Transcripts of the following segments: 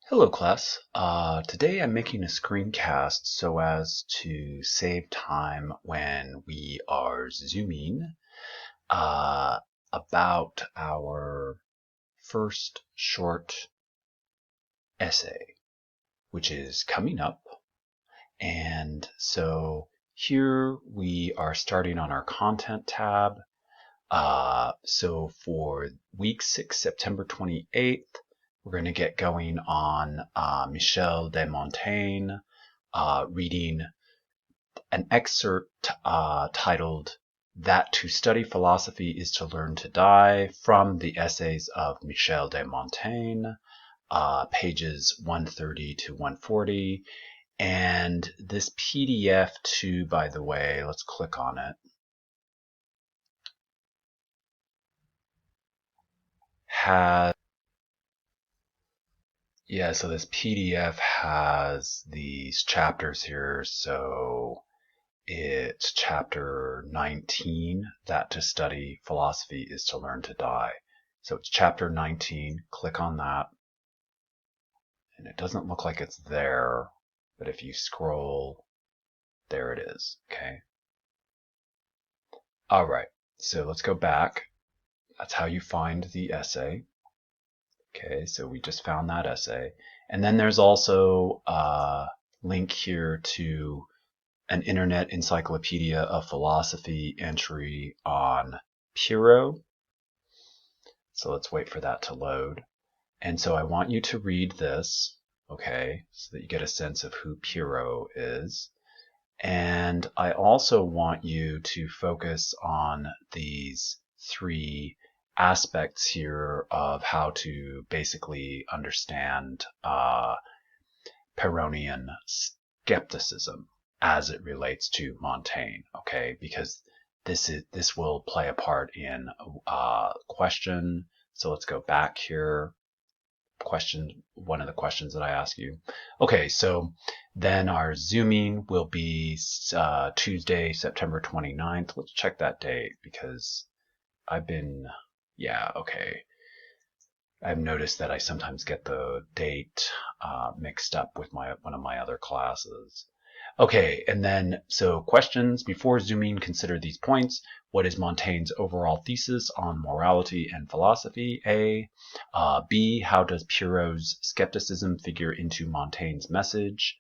Hello class. Today I'm making a screencast so as to save time when we are zooming uh, about our first short essay, which is coming up. And so here we are starting on our content tab. So for week 6, September 28th, we're going to get going on Michel de Montaigne, reading an excerpt titled That to Study Philosophy is to Learn to Die from the essays of Michel de Montaigne, pages 130 to 140. And this PDF too, by the way, let's click on it, has so this PDF has these chapters here. So it's chapter 19, that to study philosophy is to learn to die. So it's chapter 19, click on that. And it doesn't look like it's there, but if you scroll, there it is, okay? All right, so let's go back. That's how you find the essay. Okay, so we just found that essay. And then there's also a link here to an Internet Encyclopedia of Philosophy entry on Pyrrho. So let's wait for that to load. And so I want you to read this, okay, so that you get a sense of who Pyrrho is. And I also want you to focus on these three aspects here of how to basically understand Pyrrhonian skepticism as it relates to Montaigne, okay? Because this will play a part in question. So let's go back here. One of the questions that I ask you. Okay, so then our zooming will be Tuesday, September 29th. Let's check that date because I've noticed that I sometimes get the date mixed up with one of my other classes. Okay, and then, so questions. Before zooming, consider these points. What is Montaigne's overall thesis on morality and philosophy? A. B. How does Pyrrho's skepticism figure into Montaigne's message?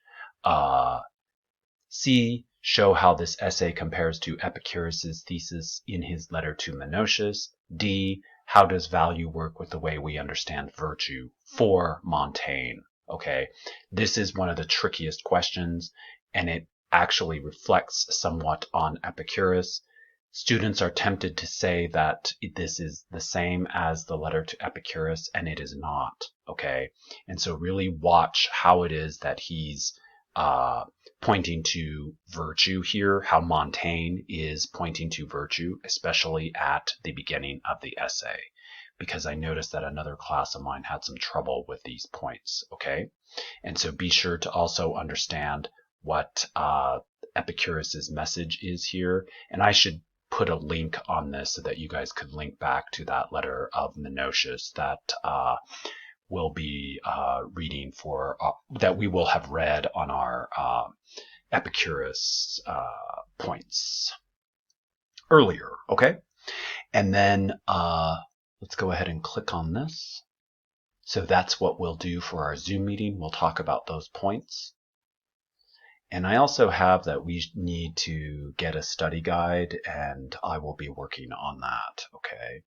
C. Show how this essay compares to Epicurus's thesis in his letter to Menocius. D. How does value work with the way we understand virtue for Montaigne? Okay, this is one of the trickiest questions, and it actually reflects somewhat on Epicurus. Students are tempted to say that this is the same as the letter to Epicurus, and it is not, okay? And so really watch how it is that he's pointing to virtue here, how Montaigne is pointing to virtue, especially at the beginning of the essay, because I noticed that another class of mine had some trouble with these points, okay? And so be sure to also understand what Epicurus's message is here. And I should put a link on this so that you guys could link back to that letter of Menocius that we'll be reading for, that we will have read on our Epicurus points earlier, okay? And then let's go ahead and click on this. So that's what we'll do for our Zoom meeting. We'll talk about those points. And I also have that we need to get a study guide, and I will be working on that, okay?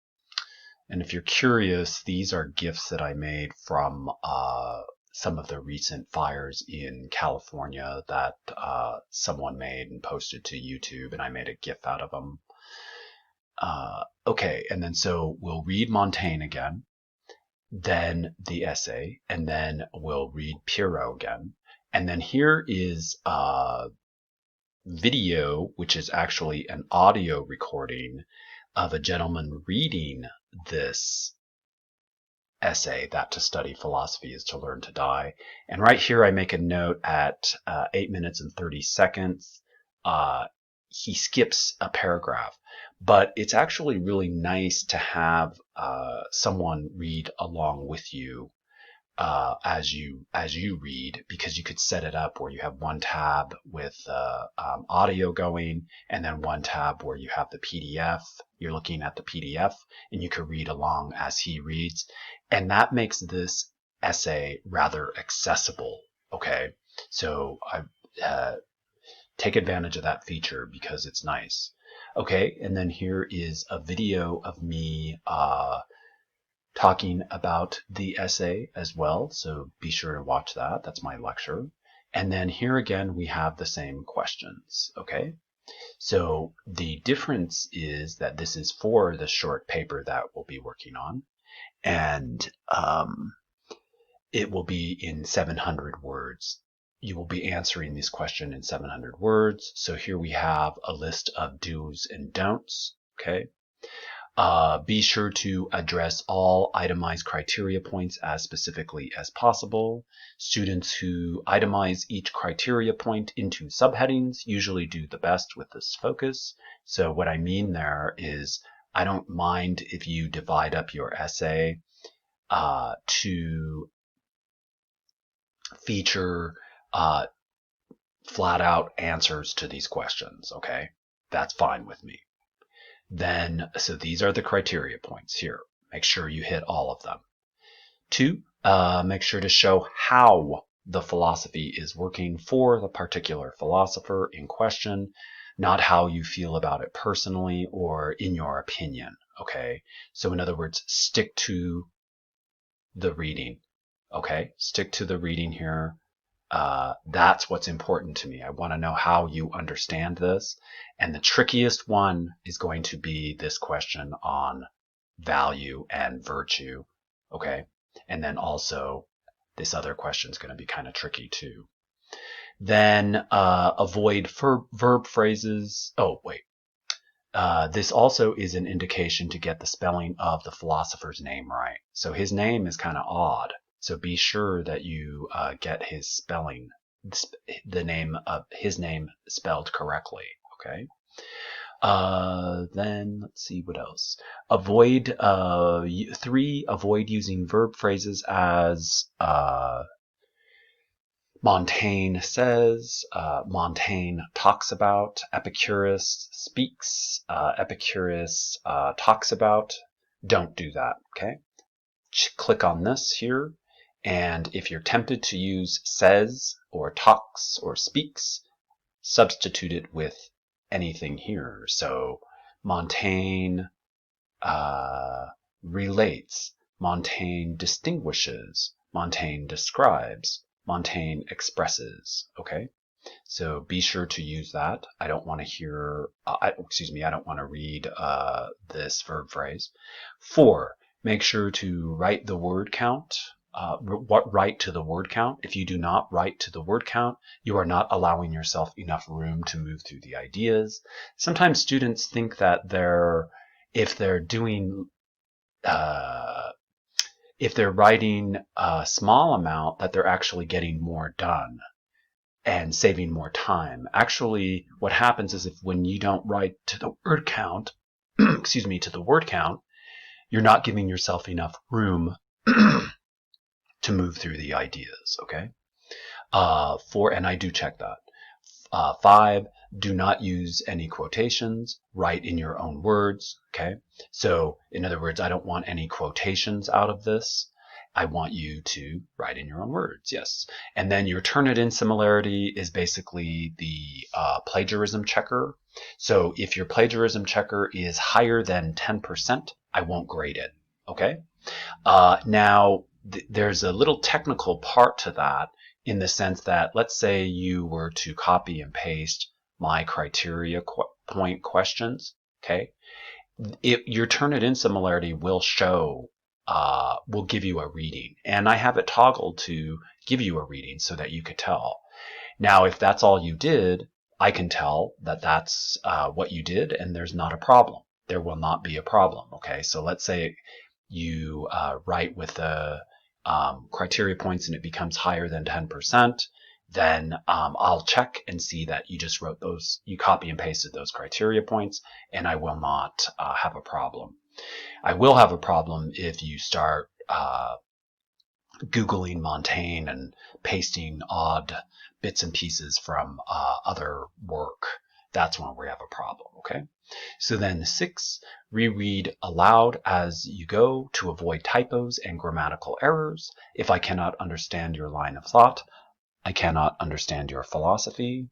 And if you're curious, these are gifts that I made from some of the recent fires in California that someone made and posted to YouTube, and I made a GIF out of them. Okay, and then so we'll read Montaigne again, then the essay, and then we'll read Pyrrho again. And then here is a video, which is actually an audio recording of a gentleman reading this essay, that to study philosophy is to learn to die. And right here I make a note at 8 minutes and 30 seconds. He skips a paragraph, but it's actually really nice to have someone read along with you as you read, because you could set it up where you have one tab with audio going, and then one tab where you have the PDF. You're looking at the PDF, and you can read along as he reads, and that makes this essay rather accessible. Okay, so I take advantage of that feature because it's nice. Okay, and then here is a video of me talking about the essay as well, so be sure to watch that. That's my lecture. And then here again we have the same questions. Okay, so the difference is that this is for the short paper that we'll be working on, and it will be in 700 words. You will be answering this question in 700 words. So here we have a list of do's and don'ts. Okay. Be sure to address all itemized criteria points as specifically as possible. Students who itemize each criteria point into subheadings usually do the best with this focus. So what I mean there is I don't mind if you divide up your essay to feature flat out answers to these questions. Okay, that's fine with me. Then, so these are the criteria points here. Make sure you hit all of them. 2, make sure to show how the philosophy is working for the particular philosopher in question, not how you feel about it personally or in your opinion. Okay, so in other words, stick to the reading. Okay, stick to the reading here. That's what's important to me. I want to know how you understand this. And the trickiest one is going to be this question on value and virtue. Okay. And then also this other question is going to be kind of tricky too. Then avoid verb phrases. Oh, wait. This also is an indication to get the spelling of the philosopher's name right. So his name is kind of odd. So be sure that you get his spelling, the name of his name spelled correctly. Okay. Then let's see what else. Avoid 3. Avoid using verb phrases as Montaigne says, Montaigne talks about, Epicurus speaks, Epicurus talks about. Don't do that. Okay. Click on this here. And if you're tempted to use says or talks or speaks, substitute it with anything here. So Montaigne relates, Montaigne distinguishes, Montaigne describes, Montaigne expresses. Okay, so be sure to use that. I don't want to hear, I don't want to read this verb phrase. 4, make sure to write the word count. Write to the word count. If you do not write to the word count, you are not allowing yourself enough room to move through the ideas. Sometimes students think that if they're writing a small amount, that they're actually getting more done and saving more time. Actually, what happens is when you don't write to the word count, to the word count, you're not giving yourself enough room to move through the ideas. Okay. 4, and I do check that. 5, do not use any quotations. Write in your own words. Okay. So in other words, I don't want any quotations out of this. I want you to write in your own words. Yes. And then your Turnitin similarity is basically the plagiarism checker. So if your plagiarism checker is higher than 10%, I won't grade it. Okay. Now, there's a little technical part to that, in the sense that, let's say you were to copy and paste my criteria point questions. Okay. Your Turnitin similarity will show, will give you a reading, and I have it toggled to give you a reading so that you could tell. Now, if that's all you did, I can tell that that's what you did, and there's not a problem. There will not be a problem. Okay. So let's say you write with the criteria points and it becomes higher than 10%, then I'll check and see that you just wrote those, you copy and pasted those criteria points, and I will not have a problem. I will have a problem if you start Googling Montaigne and pasting odd bits and pieces from other work. That's when we have a problem, okay? So then 6, reread aloud as you go to avoid typos and grammatical errors. If I cannot understand your line of thought, I cannot understand your philosophy.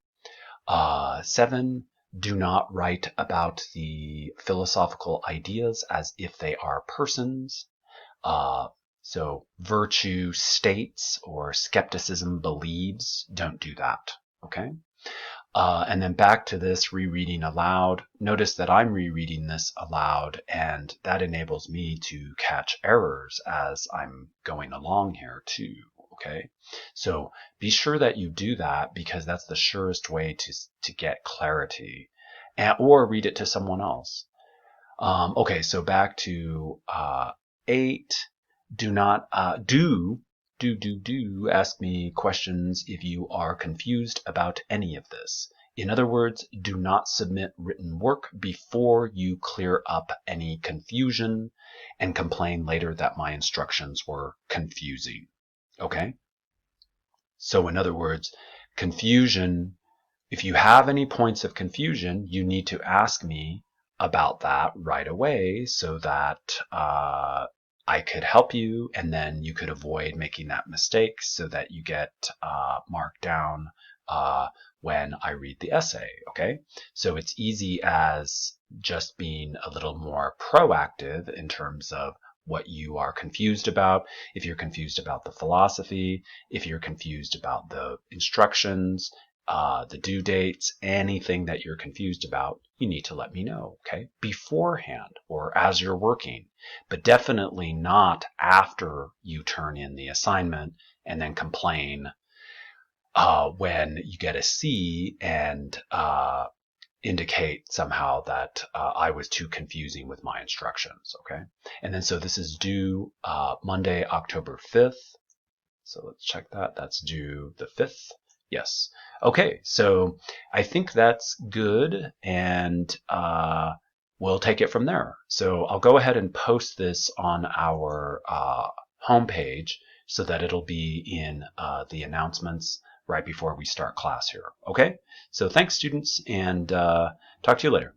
7, do not write about the philosophical ideas as if they are persons. So virtue states or skepticism believes, don't do that, okay? And then back to this rereading aloud. Notice that I'm rereading this aloud, and that enables me to catch errors as I'm going along here too, okay? So be sure that you do that, because that's the surest way to get clarity, or read it to someone else. Okay, so back to 8. Do not do ask me questions if you are confused about any of this. In other words, do not submit written work before you clear up any confusion and complain later that my instructions were confusing. Okay? So in other words, confusion, if you have any points of confusion, you need to ask me about that right away so that I could help you, and then you could avoid making that mistake so that you get marked down when I read the essay, okay? So it's easy as just being a little more proactive in terms of what you are confused about. If you're confused about the philosophy, if you're confused about the instructions, the due dates, anything that you're confused about, you need to let me know, okay? Beforehand or as you're working, but definitely not after you turn in the assignment and then complain when you get a C and indicate somehow that I was too confusing with my instructions, okay? And then so this is due Monday, October 5th. So let's check that. That's due the 5th. Yes. Okay, so I think that's good, and we'll take it from there. So I'll go ahead and post this on our homepage so that it'll be in the announcements right before we start class here. Okay? So thanks, students, and talk to you later.